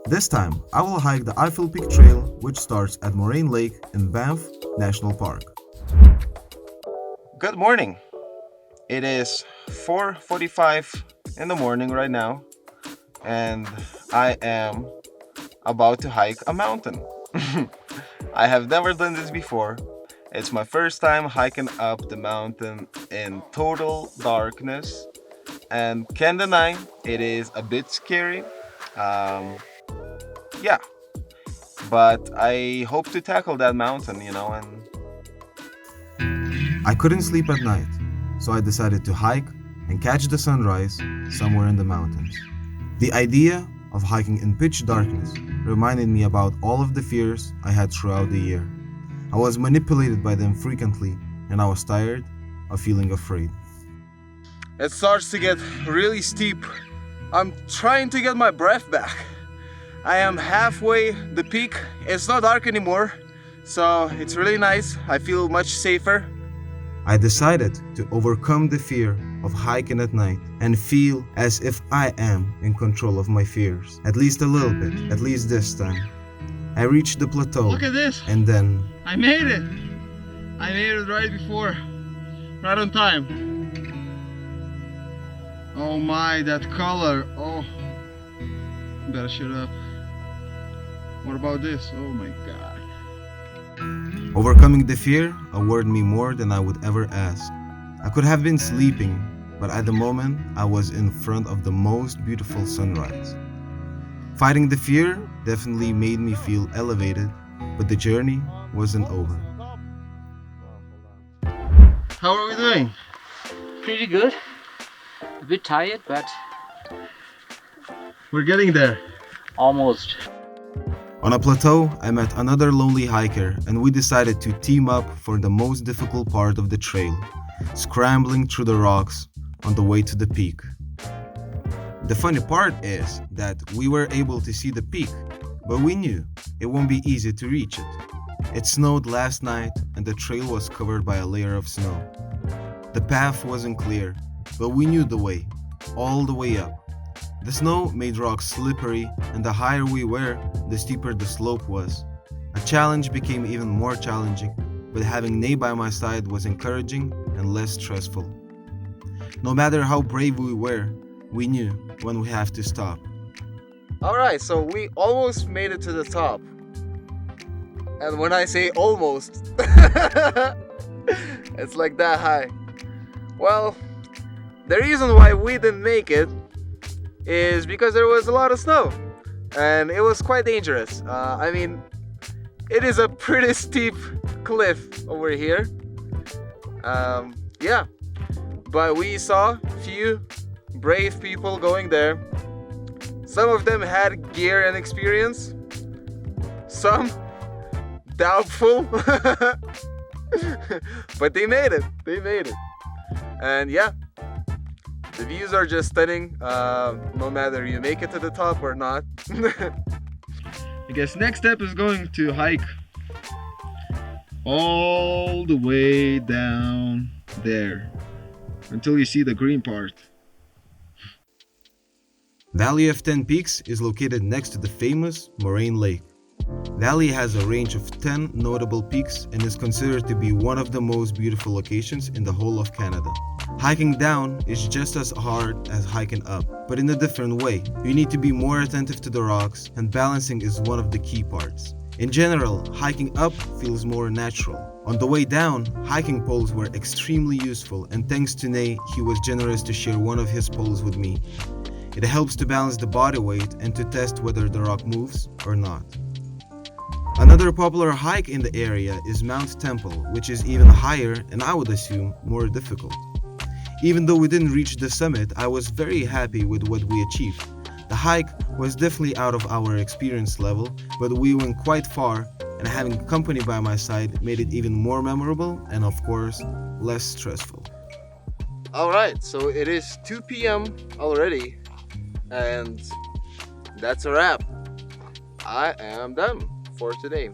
This time, I will hike the Eiffel Peak Trail, which starts at Moraine Lake in Banff National Park. Good morning. It is 4:45 in the morning right now, and I am about to hike a mountain. I have never done this before. It's my first time hiking up the mountain in total darkness, and can't deny it is a bit scary. Yeah, but I hope to tackle that mountain, and I couldn't sleep at night, so I decided to hike and catch the sunrise somewhere in the mountains. The idea of hiking in pitch darkness reminded me about all of the fears I had throughout the year. I was manipulated by them frequently, and I was tired of feeling afraid. It starts to get really steep. I'm trying to get my breath back. I am halfway the peak. It's not dark anymore, so it's really nice. I feel much safer. I decided to overcome the fear of hiking at night and feel as if I am in control of my fears. At least a little bit, at least this time. I reached the plateau. Look at this! And then... I made it! I made it right before. Right on time. Oh my, that color! Oh, better shut up. What about this? Oh my god. Overcoming the fear awarded me more than I would ever ask. I could have been sleeping, but at the moment I was in front of the most beautiful sunrise. Fighting the fear definitely made me feel elevated, but the journey wasn't over. How are we doing? Pretty good. A bit tired, but we're getting there. Almost. On a plateau, I met another lonely hiker, and we decided to team up for the most difficult part of the trail, scrambling through the rocks on the way to the peak. The funny part is that we were able to see the peak, but we knew it won't be easy to reach it. It snowed last night and the trail was covered by a layer of snow. The path wasn't clear, but we knew the way, all the way up. The snow made rocks slippery, and the higher we were, the steeper the slope was. A challenge became even more challenging, but having Nate by my side was encouraging and less stressful. No matter how brave we were, we knew when we have to stop. Alright, so we almost made it to the top. And when I say almost, it's like that high. Well, the reason why we didn't make it is because there was a lot of snow and it was quite dangerous. I mean, it is a pretty steep cliff over here. Yeah, but we saw few brave people going there. Some of them had gear and experience, some doubtful, but they made it. And yeah, the views are just stunning, no matter you make it to the top or not. I guess next step is going to hike all the way down there until you see the green part. Valley of 10 Peaks is located next to the famous Moraine Lake. Valley has a range of 10 notable peaks and is considered to be one of the most beautiful locations in the whole of Canada. Hiking down is just as hard as hiking up, but in a different way. You need to be more attentive to the rocks, and balancing is one of the key parts. In general, hiking up feels more natural. On the way down, hiking poles were extremely useful, and thanks to Nate, he was generous to share one of his poles with me. It helps to balance the body weight and to test whether the rock moves or not. Another popular hike in the area is Mount Temple, which is even higher and I would assume more difficult. Even though we didn't reach the summit, I was very happy with what we achieved. The hike was definitely out of our experience level, but we went quite far, and having company by my side made it even more memorable and of course, less stressful. Alright, so it is 2 p.m. already, and that's a wrap. I am done for today.